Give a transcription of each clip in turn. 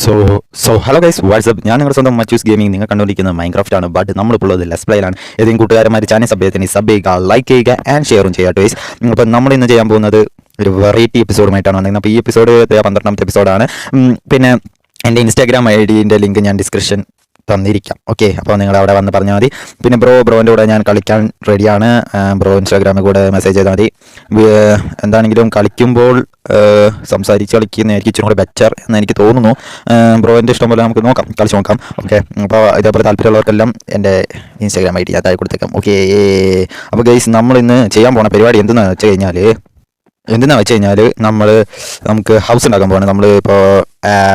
So hello guys WhatsApp ഞാൻ നിങ്ങളുടെ സ്വന്തം മച്ചൂസ് ഗെയിമിംഗ് നിങ്ങൾ കണ്ടുകൊണ്ടിരിക്കുന്നത് മൈൻക്രാഫ്റ്റ് ആണ്. ബട്ട് നമ്മളിപ്പോൾ ഉള്ളത് ലെസ് പ്ലേയിലാണ്. ഏതെങ്കിലും കൂട്ടുകാരന്മാർ ചാനൽ സബ് ചെയ്യുക, ലൈക്ക് ചെയ്യുക ആൻഡ് ഷെയറും ചെയ്യാം ഗൈസ്. അപ്പോൾ നമ്മൾ ഇന്ന് ചെയ്യാൻ പോകുന്നത് ഒരു വെറൈറ്റി എപ്പിസോഡുമായിട്ടാണ് വന്നത്. അപ്പോൾ ഈ എപ്പിസോഡ് 12ാമത്തെ എപ്പിസോഡാണ്. പിന്നെ എൻ്റെ ഇൻസ്റ്റാഗ്രാം ഐഡിൻ്റെ ലിങ്ക് ഞാൻ ഡിസ്ക്രിപ്ഷൻ തന്നിരിക്കാം. ഓക്കെ, അപ്പോൾ നിങ്ങൾ അവിടെ വന്ന് പറഞ്ഞാൽ മതി. പിന്നെ ബ്രോൻ്റെ കൂടെ ഞാൻ കളിക്കാൻ റെഡിയാണ്. ബ്രോ ഇൻസ്റ്റാഗ്രാമിൽ കൂടെ മെസ്സേജ് ചെയ്താൽ മതി. എന്താണെങ്കിലും കളിക്കുമ്പോൾ സംസാരിച്ച് കളിക്കുന്നതായിരിക്കും ഇച്ചിരി കൂടെ ബെറ്റർ എന്ന് എനിക്ക് തോന്നുന്നു. ബ്രോൻ്റെ ഇഷ്ടം പോലെ നമുക്ക് കളിച്ച് നോക്കാം. ഓക്കെ, അപ്പോൾ ഇതേപോലെ താല്പര്യമുള്ളവർക്കെല്ലാം എൻ്റെ ഇൻസ്റ്റാഗ്രാം ഐ ഡി അതായി കൊടുത്തേക്കാം. ഓക്കെ, അപ്പോൾ ഗൈസ് നമ്മൾ ഇന്ന് ചെയ്യാൻ പോണ പരിപാടി എന്തെന്ന് വെച്ച് കഴിഞ്ഞാൽ നമുക്ക് ഹൗസ് ഉണ്ടാക്കാൻ പോകണം. നമ്മൾ ഇപ്പോൾ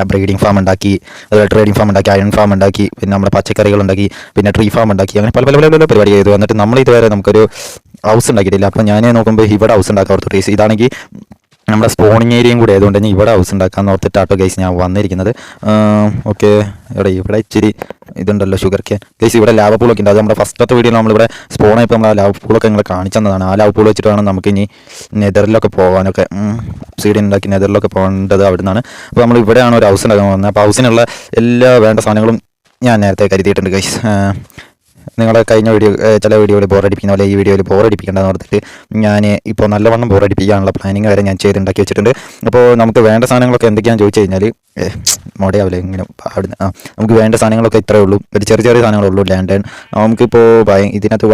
ബ്രീഡിംഗ് ഫാം ഉണ്ടാക്കി, അതുപോലെ ട്രേഡിംഗ് ഫാം ഉണ്ടാക്കി, അയൺ ഫാം ഉണ്ടാക്കി, പിന്നെ നമ്മുടെ പച്ചക്കറികൾ ഉണ്ടാക്കി, പിന്നെ ട്രീ ഫാം ഉണ്ടാക്കി, അങ്ങനെ പല പല പല പരിപാടി ചെയ്തു. എന്നിട്ട് നമ്മൾ ഇതുവരെ നമുക്കൊരു ഹൗസ് ഉണ്ടാക്കിയിട്ടില്ല. അപ്പോൾ ഞാൻ നോക്കുമ്പോൾ ഇവിടെ ഹൗസ് ഉണ്ടാക്കാൻ ഓർത്തു. ട്രീസ് ഇതാണെങ്കിൽ നമ്മുടെ സ്പോണിങ് ഏരിയയും കൂടി ആയതുകൊണ്ട് തന്നെ ഇവിടെ ഹൗസ് ഉണ്ടാക്കാൻ ഓർത്തിട്ടാട്ടോ ഗൈസ് ഞാൻ വന്നിരിക്കുന്നത്. ഓക്കെ, ഇവിടെ ഇച്ചിരി ഇതുണ്ടല്ലോ ഷുഗർ കേൻ ഗൈസ്. ഇവിടെ ലാവ പൂളൊക്കെ ഉണ്ട്. അത് നമ്മുടെ ഫസ്റ്റത്തെ വീഡിയോയിൽ നമ്മളിവിടെ സ്പോണായപ്പോൾ നമ്മൾ ആ ലാവ പൂളൊക്കെ നിങ്ങളെ കാണിച്ചു തന്നതാണ്. ആ ലാവ പൂൾ വെച്ചിട്ട് വേണം നമുക്ക് ഇനി നെതറിലൊക്കെ പോകാനൊക്കെ, സീഡ് ഉണ്ടാക്കി നെതറിലൊക്കെ പോകേണ്ടത് അവിടെ നിന്നാണ്. അപ്പോൾ നമ്മൾ ഇവിടെയാണ് ഒരു ഹൗസ് ഉണ്ടാക്കാൻ പോകുന്നത്. അപ്പോൾ ഹൗസിനുള്ള എല്ലാ വേണ്ട സാധനങ്ങളും ഞാൻ നേരത്തെ കരുതിയിട്ടുണ്ട് ഗൈസ്. നിങ്ങളെ കഴിഞ്ഞ ചില വീഡിയോയിൽ ബോറടിപ്പിക്കുന്ന പോലെ ഈ വീഡിയോയിൽ ബോറടിപ്പിക്കേണ്ടതെന്ന് ഓർത്തിട്ട് ഞാൻ ഇപ്പോൾ നല്ലവണ്ണം ബോറടിപ്പിക്കാനുള്ള പ്ലാനിങ് വരെ ഞാൻ ചെയ്തുണ്ടാക്കി വെച്ചിട്ടുണ്ട്. അപ്പോൾ നമുക്ക് വേണ്ട സാധനങ്ങളൊക്കെ എന്തൊക്കെയാണെന്ന് ചോദിച്ചു കഴിഞ്ഞാൽ മോഡയാവില്ല ഇങ്ങനെ അവിടുന്ന് നമുക്ക് വേണ്ട സാധനങ്ങളൊക്കെ ഇത്രയേ ഉള്ളൂ. ഒരു ചെറിയ ചെറിയ സാധനങ്ങളുള്ളൂ. ലാൻഡ് നമുക്കിപ്പോൾ ഇതിനകത്ത്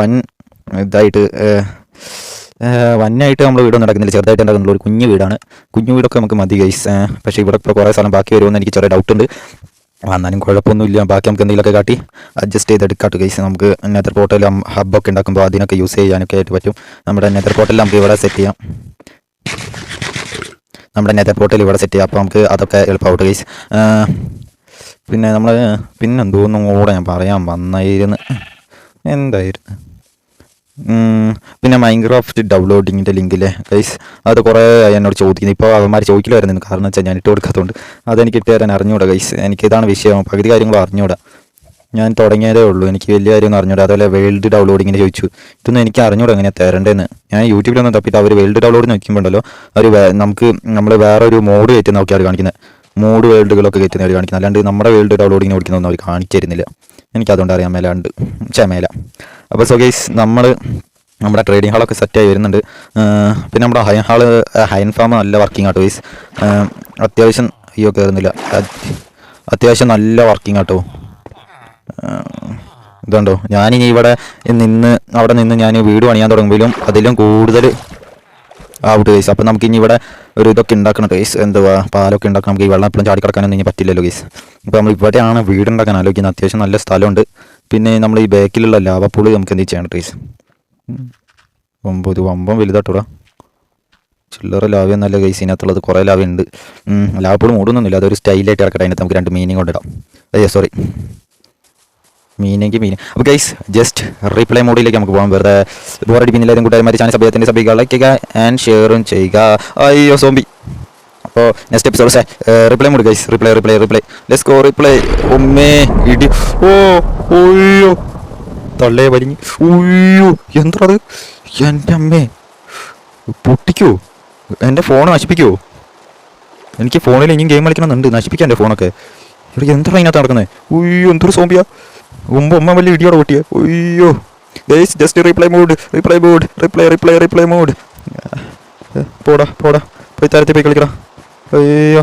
വന്നായിട്ട് നമ്മൾ വീടൊന്നും നടക്കുന്നില്ല, ചെറുതായിട്ട് ഉണ്ടാക്കുന്നുള്ളൂ. ഒരു കുഞ്ഞു വീടാണ്. കുഞ്ഞു വീടൊക്കെ നമുക്ക് മതി ഗൈസ്. പക്ഷേ ഇവിടെ ഇപ്പോൾ കുറേ സ്ഥലം ബാക്കി വരുമെന്ന് എനിക്ക് ചെറിയ ഡൗട്ടുണ്ട്. എന്നാലും കുഴപ്പമൊന്നുമില്ല. ബാക്കി നമുക്ക് എന്തെങ്കിലുമൊക്കെ കാട്ടി അഡ്ജസ്റ്റ് ചെയ്തെടുക്കാട്ട് ഗൈസ്. നമുക്ക് നെതർ പോർട്ടൽ ഹബ്ബൊക്കെ ഉണ്ടാക്കുമ്പോൾ അതിനൊക്കെ യൂസ് ചെയ്യാനൊക്കെ ആയിട്ട് പറ്റും. നമ്മുടെ നെതർ പോർട്ടൽ നമുക്ക് ഇവിടെ സെറ്റ് ചെയ്യാം. അപ്പോൾ നമുക്ക് അതൊക്കെ എളുപ്പമാവട്ടെ ഗൈസ്. പിന്നെ പിന്നെന്തോന്നും കൂടെ ഞാൻ പറയാൻ വന്നായിരുന്നു. എന്തായിരുന്നു പിന്നെ മൈൻക്രാഫ്റ്റ് ഡൗൺലോഡിങ്ങിൻ്റെ ലിങ്കില്ലേ ഗൈസ്, അത് കുറേ എന്നോട് ചോദിക്കുന്നത്. ഇപ്പോൾ അവന്മാർ ചോദിക്കലായിരുന്നു. കാരണം വെച്ചാൽ ഞാൻ ഇട്ട് കൊടുക്കാത്തതുകൊണ്ട് അതെനിക്ക് ഇട്ട് തരാൻ അറിഞ്ഞൂടാ ഗൈസ്. എനിക്കിതാണ് വിഷയം. പകുതി കാര്യങ്ങളും അറിഞ്ഞൂടാ. ഞാൻ തുടങ്ങിയതേ ഉള്ളൂ. എനിക്ക് വലിയ കാര്യമൊന്നും അറിഞ്ഞൂടാ. അതുപോലെ വേൾഡ് ഡൗൺലോഡിങ്ങിന് ചോദിച്ചു. ഇതൊന്നും എനിക്ക് അറിഞ്ഞൂടാ എങ്ങനെയാണ് തരേണ്ടതെന്ന്. ഞാൻ യൂട്യൂബിലൊന്നും തപ്പിയിട്ട് അവർ വേൾഡ് ഡൗൺലോഡ് നോക്കുമ്പോണ്ടല്ലോ നമ്മൾ വേറൊരു മോഡ് കയറ്റി നോക്കിയാണ് കാണിക്കുന്നത്. മോഡ് വേൾഡുകളൊക്കെ കയറ്റുന്ന അവർ കാണിക്കുന്നത്. അല്ലാണ്ട് നമ്മുടെ വേൾഡ് ഡൗൺലോഡിങ്ങിന് ഓടിക്കുന്നതൊന്നും അവർ കാണിച്ചു തരുന്നില്ല. എനിക്കതുകൊണ്ട് അറിയാൻ മേല. അപ്പോൾ സോ ഗൈസ് നമ്മുടെ ട്രേഡിംഗ് ഹാളൊക്കെ സെറ്റായി വരുന്നുണ്ട്. പിന്നെ നമ്മുടെ ഹൈൻ ഫാം നല്ല വർക്കിംഗ് ആട്ടോ ഗൈസ്. അത്യാവശ്യം കയറുന്നില്ല. അത്യാവശ്യം നല്ല വർക്കിംഗ് ആട്ടോ. ഇതുണ്ടോ, ഞാനിനി അവിടെ നിന്ന് ഞാൻ വീട് പണിയാൻ തുടങ്ങുമ്പോഴും അതിലും കൂടുതൽ ഔട്ട് ഗൈസ്. അപ്പം നമുക്ക് ഇനി ഇവിടെ ഒരു ഇതൊക്കെ ഉണ്ടാക്കണം ഗൈസ്. എന്തുവാ പാലൊക്കെ ഉണ്ടാക്കണം. നമുക്ക് ഈ വെള്ളം എപ്പോഴും ചാടിക്കിടക്കാനൊന്നും ഇനി പറ്റില്ലല്ലോ ഗൈസ്. അപ്പോൾ നമ്മൾ ഇവിടെയാണ് വീടുണ്ടാക്കാൻ ആലോചിക്കുന്നത്. അത്യാവശ്യം നല്ല സ്ഥലമുണ്ട്. പിന്നെ നമ്മൾ ഈ ബാക്കിലുള്ള ലാവപ്പൂള് നമുക്ക് എന്ത് ചെയ്യണം ഗൈസ്. വമ്പം വലുതാട്ടൂടാ. ചില്ലറ ലാവയൊന്നല്ല ഗൈസ് ഇതിനകത്തുള്ളത്. കുറേ ലാവയുണ്ട്. ലാവപ്പൂള് മൂടുന്നൊന്നുമില്ല. അതൊരു സ്റ്റൈലായിട്ട് ഇറക്കട്ടെ. അതിനകത്ത് നമുക്ക് 2 മീനിങ് കൊണ്ടിടാം. മീനിങ്. അപ്പോൾ ഗൈസ് ജസ്റ്റ് റീപ്ലൈ മോഡിലേക്ക് നമുക്ക് പോകാം. വെറുതെ ബോറടിപ്പിന്നില്ല. കൂട്ടുകാരന്മാർ ചാനൽ സബ്സ്ക്രൈബ് ലൈക്ക് ചെയ്യുക ആൻഡ് ഷെയറും ചെയ്യുക. അയ്യോ സോംബി. അപ്പോൾ next episode reply mode guys. Reply let's go. Reply ഒമ്മേ ഇടി. ഓയ്യോ തള്ളേ വലിഞ്ഞ്. ഓയ്യോ എന്താ അത്? എൻ്റെ അമ്മേ പൊട്ടിക്കോ? എൻ്റെ ഫോൺ നശിപ്പിക്കുമോ? എനിക്ക് ഫോണിൽ ഇനിയും ഗെയിം കളിക്കണമെന്നുണ്ട്. നശിപ്പിക്കാം എൻ്റെ ഫോണൊക്കെ. എന്താണ് അതിനകത്ത് നടക്കുന്നത്? ഉയ്യോ എന്തൊരു സോംബിയാ. ഉമ്മ വലിയ ഇടിയോടെ പൊട്ടിയ. ഉയ്യോ ഗൈസ് ജസ്റ്റ് റിപ്ലൈ മോഡ്. പോടാ പോയി തരത്തിൽ പോയി കളിക്കടാ. അയ്യോ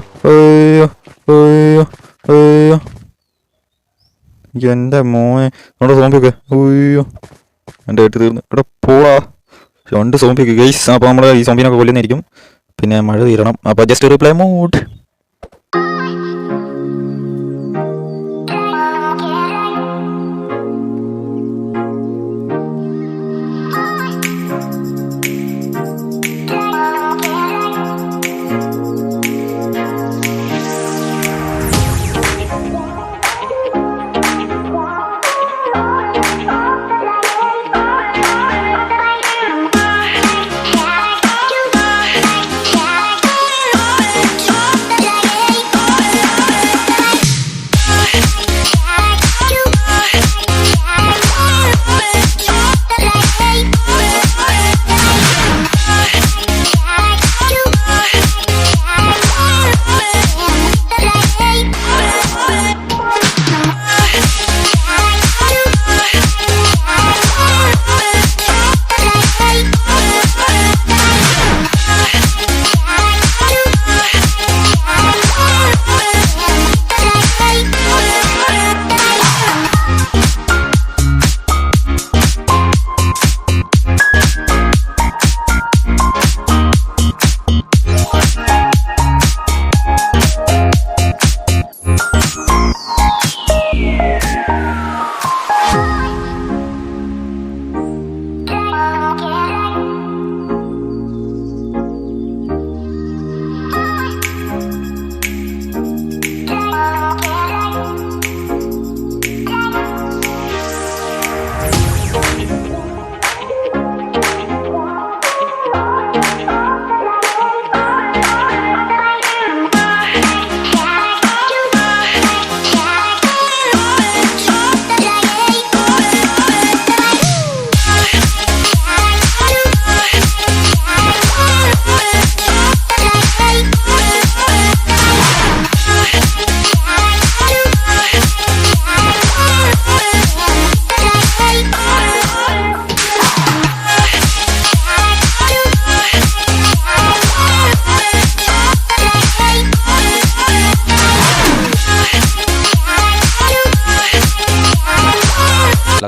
എൻ്റെ മോനെ നമ്മുടെ സോംബിയൊക്കെ. ഉയ്യോ എൻ്റെ വീട്ടിൽ തീർന്ന്. ഇവിടെ പോടാ 2 സോംബിയൊക്കെ ഗൈസ്. അപ്പോൾ നമ്മൾ ഈ സോംബിനൊക്കെ കൊല്ലുന്നതായിരിക്കും. പിന്നെ മഴ തീരണം. അപ്പോൾ just reply mode.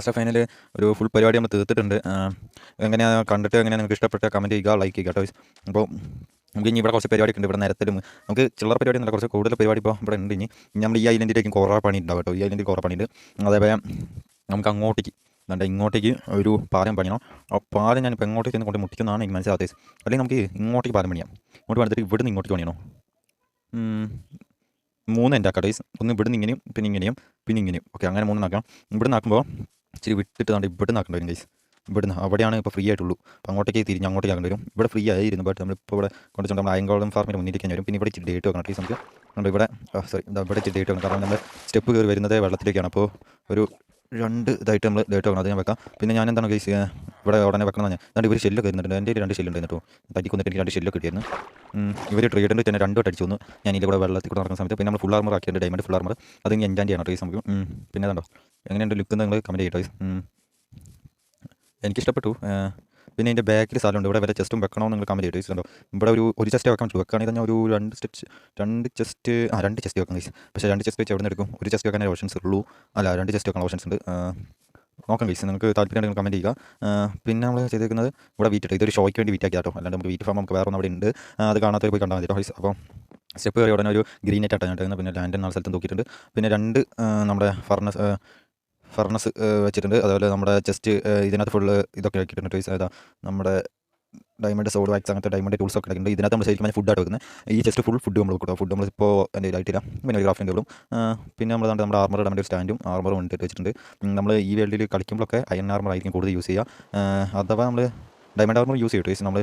Class of final ഒരു ഫുൾ പരിപാടി നമ്മൾ തീർത്തിട്ടുണ്ട്. എങ്ങനെയാണ് കണ്ടിട്ട് എങ്ങനെയാണ് നിങ്ങൾക്ക് ഇഷ്ടപ്പെട്ട കമൻറ്റ് ചെയ്യുക, ലൈക്ക് ചെയ്യുക കേട്ടോ. അപ്പോൾ നമുക്ക് ഇനി ഇവിടെ കുറച്ച് പരിപാടി ഉണ്ട്. ഇവിടെ നിരത്തിലും നമുക്ക് ചില്ലറ പരിപാടി എന്നല്ല, കുറച്ച് കൂടുതൽ പരിപാടി ഇപ്പോൾ ഇവിടെ ഉണ്ട്. ഇനി നമ്മൾ ഈ ഐലൻഡിലേക്കും കുറേ പണി ഉണ്ടാവും കേട്ടോ. ഈ ഐലൻഡിൽ കുറേ പണിയുണ്ട്. അതേപോലെ നമുക്ക് അങ്ങോട്ടേക്ക് ഇങ്ങോട്ടേക്ക് ഒരു പാലം പണിയണം. ആ പാലം ഞാനിപ്പോൾ എങ്ങോട്ടേക്ക് കൊണ്ട് മുട്ടിക്കുന്നതാണ് എനിക്ക് മനസ്സിലാകാത്തത്. അല്ലെങ്കിൽ നമുക്ക് ഇങ്ങോട്ടേക്ക് പാലം പണിയാം. ഇങ്ങോട്ട് പണിതിട്ട് ഇവിടുന്ന് ഇങ്ങോട്ടേക്ക് പണിയണോ? 3 എൻ്റെ ആക്കാം ഡേയ്സ്. ഒന്ന് ഇവിടുന്ന് ഇങ്ങനെയും പിന്നെ ഇങ്ങനെയും പിന്നെ ഇങ്ങനെയും. ഓക്കെ, അങ്ങനെ 3 ആക്കാം. ഇവിടുന്ന് ആക്കുമ്പോൾ ഇച്ചിരി വിട്ടിട്ട് ഇവിടുന്ന് ആക്കേണ്ടി വരും ഗൈസ്. ഇവിടുന്ന് അവിടെയാണ് ഇപ്പോൾ ഫ്രീ ആയിട്ടുള്ളൂ. അപ്പോൾ അങ്ങോട്ടേക്ക് തിരിഞ്ഞ് അങ്ങോട്ടേക്ക് ആക്കേണ്ടി വരും. ഇവിടെ ഫ്രീ ആയിരുന്നു, ബട്ട് നമ്മളിപ്പോൾ ഇവിടെ കൊണ്ടുവച്ചിട്ട് നമ്മൾ അയങ്കോളം ഫാർമിൻ്റെ മുന്നിലേക്ക് വരും. പിന്നെ ഇവിടെ ഇച്ചിരി ഡേറ്റ് വെക്കണം ഡേയ്സ്. നമുക്ക് ഇവിടെ ഇവിടെ ഇച്ചിരി ഡേറ്റ് വെക്കണം. കാരണം നമ്മൾ സ്റ്റെപ്പ് കയറി വരുന്നത് വെള്ളത്തിലേക്കാണ്. അപ്പോൾ ഒരു 2 ഇതായിട്ട് നമ്മൾ ഡേറ്റ് വെക്കണം. അത് ഞാൻ വെക്കാം. പിന്നെ ഞാൻ എന്താണ് ഗൈസ് ഇവിടെ ഉടനെ വെക്കണം. ഞാൻ അതുകൊണ്ട് ഇവർ ഷെല്ലൊക്കെ വരുന്നുണ്ട്. എൻ്റെ 2 ഷെല്ലുണ്ട് കേട്ടോ. തട്ടിക്കൊന്നിട്ട് എനിക്ക് 2 ഷെല്ലൊക്കെ കിട്ടിയിരുന്നു. ഇവർ ട്രേഡിൻ്റെ തന്നെ 2 അടിച്ചു വന്നു. ഞാൻ ഇതിൽ കൂടെ വെള്ളത്തിൽ കൂടെ നടക്കുന്ന സമയത്ത്. പിന്നെ നമ്മൾ ഫുൾ ആർമർ ആക്കിയിട്ടുണ്ട്, ഡയമണ്ട് ഫുൾ ആർമർ. അത് ഇനി എൻജാൻ ചെയ്യണം ഡേയ്സ് നമുക്ക്. പിന്നെ അതുണ്ടോ എങ്ങനെയുണ്ട് ലുക്ക് നിങ്ങൾ കമൻറ്റ് ചെയ്യട്ടോ. എനിക്കിഷ്ടപ്പെട്ടു. പിന്നെ ഇതിൻ്റെ ബാക്കിൽ സ്ഥലമുണ്ട്. ഇവിടെ വരെ ചെസ്റ്റും വെക്കണമെന്ന് നിങ്ങൾ കമൻറ്റ് ചെയ്തിട്ട് ഉണ്ടോ. ഇവിടെ ഒരു ചെസ്റ്റ് വെക്കാൻ പറ്റും. വെക്കുകയാണെങ്കിൽ തന്നെ ഒരു 2 ചെസ്റ്റ് വെക്കാം ഗൈസ്. പക്ഷേ 2 ചെസ്റ്റ് വെച്ച് എവിടെ നിന്ന് എടുക്കും? ഒരു ചെസ്റ്റ് വെക്കാൻ ഓപ്ഷൻസ് ഉള്ളൂ. അല്ല, 2 ചെസ്റ്റ് വെക്കാൻ ഓപ്ഷൻസ് ഉണ്ട്. നോക്കാം ഗൈസ്, നിങ്ങൾക്ക് താല്പര്യം നിങ്ങൾ കമൻറ്റ് ചെയ്യുക. പിന്നെ നമ്മൾ ചെയ്തേക്കുന്നത് ഇവിടെ വീട്ടിട്ട് ഇതൊരു ഷോയ്ക്ക് വേണ്ടി വീറ്റാക്കി കേട്ടോ. അല്ലാണ്ട് നമുക്ക് വീറ്റ് ഫാം നമുക്ക് വേറെ ഒന്നും അവിടെ ഉണ്ട്. അത് കാണാത്തവർ പോയി കണ്ടാൽ മതി കേട്ടോ. അപ്പോൾ സ്റ്റെപ്പ് കയറി ഉടനെ ഒരു ഗ്രീൻ നെറ്റ് ആട്ടാണ്. പിന്നെ ലാൻഡ് 4 സ്ഥലത്തും നോക്കിയിട്ടുണ്ട്. പിന്നെ 2 നമ്മുടെ ഫർണസ് വെച്ചിട്ടുണ്ട്. അതുപോലെ നമ്മുടെ ചെസ്റ്റ് ഇതിനകത്ത് ഫുള്ള് ഇതൊക്കെ ആക്കിയിട്ടുണ്ട് ടോയ്സ്. അതാ നമ്മുടെ ഡയമണ്ട് സോഡ് വാക്സ് അങ്ങനത്തെ ഡയമണ്ട് ടൂൾസ് ഒക്കെ ഉണ്ട്. ഇതിനകത്ത് നമ്മൾ ശരിക്കും ഫുഡായിട്ട് വെക്കുന്നത്. ഈ ചെസ്റ്റ് ഫുൾ ഫുഡ് നമ്മൾ കൊടുക്കും. ഫുഡ് നമ്മളിപ്പോൾ എൻ്റെ ഇതായിട്ടില്ല. പിന്നെ ഒരു ക്രാഫ്റ്റിംഗ് ടേബിളും പിന്നെ നമ്മുടെ ആർമർ ഇടാൻ വേണ്ടി ഒരു സ്റ്റാൻഡും ആർമറും ഇട്ടിട്ട് വെച്ചിട്ടുണ്ട്. നമ്മൾ ഈ വേൾഡിൽ കളിക്കുമ്പോഴൊക്കെ അയൺ ആർമർ ആയിരിക്കും കൂടുതൽ യൂസ് ചെയ്യുക. അഥവാ നമ്മൾ ഡയമണ്ട് ആർമർ യൂസ് ചെയ്യും ടോയ്സ്. നമ്മൾ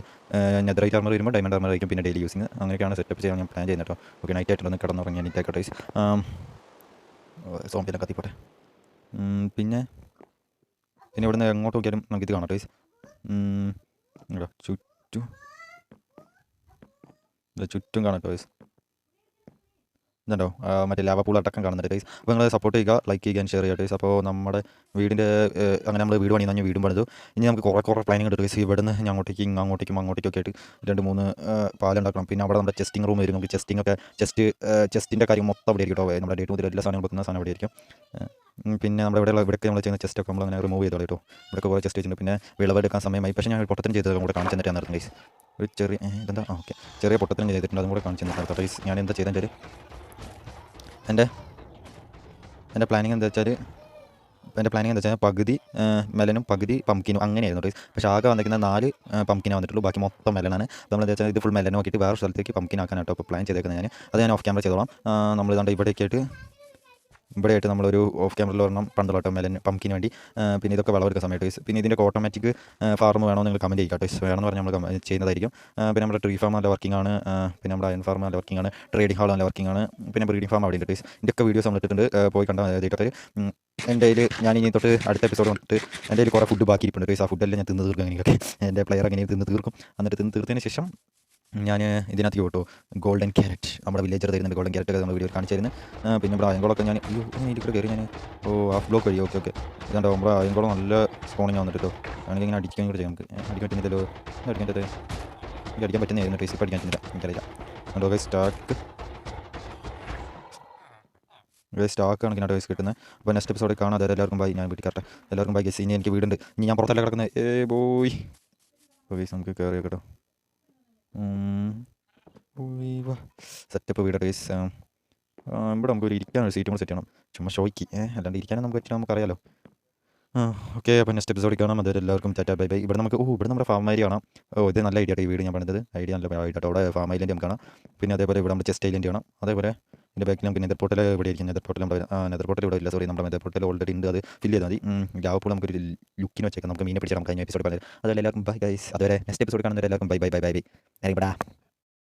നെതറൈറ്റ് ആർമർ വരുമ്പോൾ ഡയമണ്ട് ആർമർ ആയിരിക്കും പിന്നെ ഡെയിലി യൂസിങ്. അങ്ങനെയൊക്കെയാണ് സെറ്റപ്പ് ചെയ്യാൻ ഞാൻ പ്ലാൻ ചെയ്യുന്നത് കേട്ടോ. ഓക്കെ, നൈറ്റ് ആയിട്ടുള്ള കിടന്നുറങ്ങി നീറ്റാക്കട്ടെ ടോയ്സ്. സോംബിലൊക്കെ കത്തിപ്പോട്ടെ. പിന്നെ ഇവിടുന്ന് എങ്ങോട്ട് നോക്കിയാലും നമുക്കിത് കാണാം ടോയ്സ്. ചുറ്റും കാണാം ടോയ്സ്. ഇതുണ്ടോ മറ്റേ ലാവ പൂൾ അടക്കം കാണുന്നുണ്ട് ടൈസ്. അപ്പോൾ നിങ്ങൾ സപ്പോർട്ട് ചെയ്യുക, ലൈക്ക് ചെയ്യുക, ഷെയർ ചെയ്യുക ടൈസ്. അപ്പോൾ നമ്മുടെ വീടിൻ്റെ അങ്ങനെ നമ്മൾ വീട് പണിയുന്ന വീടും പണിതു. ഇനി നമുക്ക് കുറേ പ്ലാനിങ് ഉണ്ട് ടൈസ്. ഇവിടുന്ന് അങ്ങോട്ടേക്കും അങ്ങോട്ടേക്കൊക്കെ ആയിട്ട് 2-3 പാലുണ്ടാക്കണം. പിന്നെ അവിടെ നമ്മുടെ ചെസ്റ്റിംഗ് റൂം വരും. നമുക്ക് ചെസ്റ്റിൻ്റെ കാര്യം മൊത്തം അവിടെ ആയിരിക്കും കേട്ടോ. നമ്മുടെ ഡേറ്റ് മുതൽ എല്ലാ സാധനങ്ങളും വെക്കുന്ന സാധനം അവിടെ ആയിരിക്കും. പിന്നെ നമ്മുടെ ഇവിടെയൊക്കെ നമ്മൾ ചെയ്യുന്ന ചെസ്റ്റൊക്കെ നമ്മൾ അങ്ങനെ റിമൂവ് ചെയ്തോളൂ കേട്ടോ. ഇവിടെയൊക്കെ കുറേ ചെസ്റ്റ് വെച്ചിട്ടുണ്ട്. പിന്നെ വിളവെടുക്കാൻ സമയമായി. പക്ഷേ ഞാൻ പൊട്ടത്തിന് ചെയ്തത് കൂടെ കാണിച്ചു തന്നിട്ട് നടത്തും ഗൈസ്. ഒരു ഇതെന്താ ഓക്കെ ചെറിയ പൊട്ടത്തിന് ചെയ്തിട്ടുണ്ട്. അതും കൂടെ കാണിച്ചു തന്നിട്ട് ഗൈസ്. ഞാൻ എന്താ ചെയ്തതെന്ന് വെച്ചാൽ എൻ്റെ പ്ലാനിങ് എന്താ വെച്ചാൽ പകുതി മെലനും പകുതി പംകിനും അങ്ങനെയായിരുന്നു ടൈസ്. പക്ഷേ ആകെ വന്നിരിക്കുന്ന 4 പംകിനാണ് വന്നിട്ടുള്ളൂ. ബാക്കി മൊത്തം മെലനാണ്. നമ്മൾ എന്താ വെച്ചാൽ ഇത് ഫുൾ മെലൻ നോക്കിയിട്ട് വേറെ സ്ഥലത്തേക്ക് പംകിനാക്കാനായിട്ടോ ഇപ്പോൾ പ്ലാൻ ചെയ്തേക്കുന്നത്. ഞാൻ ഓഫ് ക്യാമറ ചെയ്തോളാം. നമ്മൾ ഇതാണ്ട് ഇവിടെയായിട്ട് നമ്മളൊരു ഓഫ് ക്യാമറയിൽ ഒരെണ്ണം പണ്ടുള്ളട്ടോ മെലൻ പംകിന് വേണ്ടി. പിന്നെ ഇതൊക്കെ വിളവെടുക്കുന്ന സമയത്ത് ടോയ്സ്. പിന്നെ ഇതിൻ്റെ ഓട്ടോമാറ്റിക് ഫാർം വേണമെന്ന് നിങ്ങൾ കമൻറ്റ് ചെയ്യുക ടോയ്സ്. വേണമെന്ന് പറഞ്ഞാൽ നമ്മൾ ചെയ്യുന്നതായിരിക്കും. പിന്നെ നമ്മുടെ ട്രീ ഫാം നല്ല വർക്കിംഗ് ആണ്. പിന്നെ നമ്മുടെ അയൺ ഫാം നല്ല വർക്കിംഗ് ആണ്. ട്രേഡിംഗ് ഹാൾ നല്ല വർക്കിംഗ് ആണ്. പിന്നെ ബ്രീഡിംഗ് ഫാം അവിടെ ഉണ്ട് ടോയ്സ്. ഇതിൻ്റെയൊക്കെ വീഡിയോസ് നമ്മൾ ഇട്ടിട്ടുണ്ട്, പോയി കണ്ടാൽ മതി. എൻ്റെ കയ്യിൽ ഞാൻ ഇനി തൊട്ട് അടുത്ത എപ്പിസോഡ് വന്നിട്ട് എൻ്റെ കയ്യിൽ കുറേ ഫുഡ് ബാക്കി ഇരിപ്പുണ്ട് ടോയ്സ്. ആ ഫുഡെല്ലാം ഞാൻ തിന്ന് തീർക്കും. അങ്ങനെയൊക്കെ എൻ്റെ പ്ലെയർ അങ്ങനെ തിന്ന് തീർക്കും. എന്നിട്ട് തീർത്തതിന് ശേഷം ഞാൻ ഇതിനകത്ത് കേട്ടോ ഗോൾഡൻ ക്യാരറ്റ് നമ്മുടെ വില്ലേജർ തരുന്നുണ്ട്. ഗോൾഡൻ ക്യാരറ്റ് ഒക്കെ നമ്മൾ വീഡിയോ കാണിച്ചു തരുന്നത്. പിന്നെ ഇവിടെ അയങ്കോളൊക്കെ ഞാൻ ഇതിൽ കൂടെ കയറി ഞാൻ ഹാഫ് ബ്ലോക്ക് കഴിയും. ഓക്കെ ഇതാണ്ടോ നമ്മുടെ അയങ്കോളം നല്ല സ്പോണിങ് വന്നിട്ട് കേട്ടോ. ആണെങ്കിൽ ഇങ്ങനെ അടിക്കാൻ കൂടെ ചെയ്യാം. നമുക്ക് അടിക്കാൻ പറ്റുന്നില്ലല്ലോ. എനിക്ക് അടിക്കാൻ പറ്റുന്നതായിരുന്നു ടേസ്റ്റ്. അടിക്കാൻ പറ്റുന്നില്ല, എനിക്കറിയില്ല. അതുകൊണ്ട് സ്റ്റാക്ക് കണക്കിന് ടോയ്സ് കിട്ടുന്നത്. അപ്പോൾ നെക്സ്റ്റ് എപ്പിസോഡിൽ കാണാം. അതായത് എല്ലാവർക്കും ബൈ. ഞാൻ വീട്ടിൽ കറക്റ്റ് എല്ലാവർക്കും ബൈ ഗെസ്. ഇനി എനിക്ക് വീടുണ്ട്. ഇനി ഞാൻ പുറത്തല്ല കിടക്കുന്നത്. ബോയ് ഗൈസ് നമുക്ക് കയറിയോ കേട്ടോ. സെറ്റപ്പ് വീട് ടേസ്. ഇവിടെ നമുക്കൊരു ഇരിക്കാനൊരു സീറ്റും കൂടെ സെറ്റ് ചെയ്യണം. ചുമ്മാ ഷോയ്ക്ക് അല്ലാണ്ട് ഇരിക്കാനും നമുക്ക് പറ്റില്ല, നമുക്കറിയാലോ. ഓക്കെ, അപ്പോൾ നെക്സ്റ്റ് എപ്പിസോഡിൽ കാണാം. അതുവരെ എല്ലാവർക്കും ടാറ്റാ ബൈ ബൈ. ഇവിടെ നമ്മുടെ ഫാം ഏരിയ കാണാം. ഇത് നല്ല ഐഡിയ. ഈ വീട് ഞാൻ പണിതത് ഐഡിയ നല്ല ഐഡിയ. അവിടെ ഫാം ഐലൻഡ് നമുക്ക് കാണാം. പിന്നെ അതേപോലെ ഇവിടെ നമ്മുടെ ചെസ്റ്റ് ഐലൻഡ് കാണാം. അതേപോലെ ഇതിൻ്റെ ബാക്കിൽ നമുക്ക് നെതർ പോർട്ടൽ ഇവിടെ ആയിരിക്കും. നെതർ പോർട്ടൽ ഇവിടെ ഇല്ല. സോറി, നമ്മുടെ നെതർ പോർട്ടൽ ഓൾറെഡി ഉണ്ട്. അത് ഫില്ല് ചെയ്താൽ മതി. ലാവപ്പോൾ നമുക്കൊരു ലുക്കിന് വെച്ചേക്കാം. നമുക്ക് മീനെ പിടിച്ചാൽ നമുക്ക് കഴിഞ്ഞ എപ്പിസോഡ് പറഞ്ഞത്. അതെല്ലാം എല്ലാവർക്കും ബൈ ഗൈസ്. അതുവരെ നെക്സ്റ്റ് എപ്പിസോഡ് കാണുന്നവരെ എല്ലാവർക്കും bye bye bye bye bye.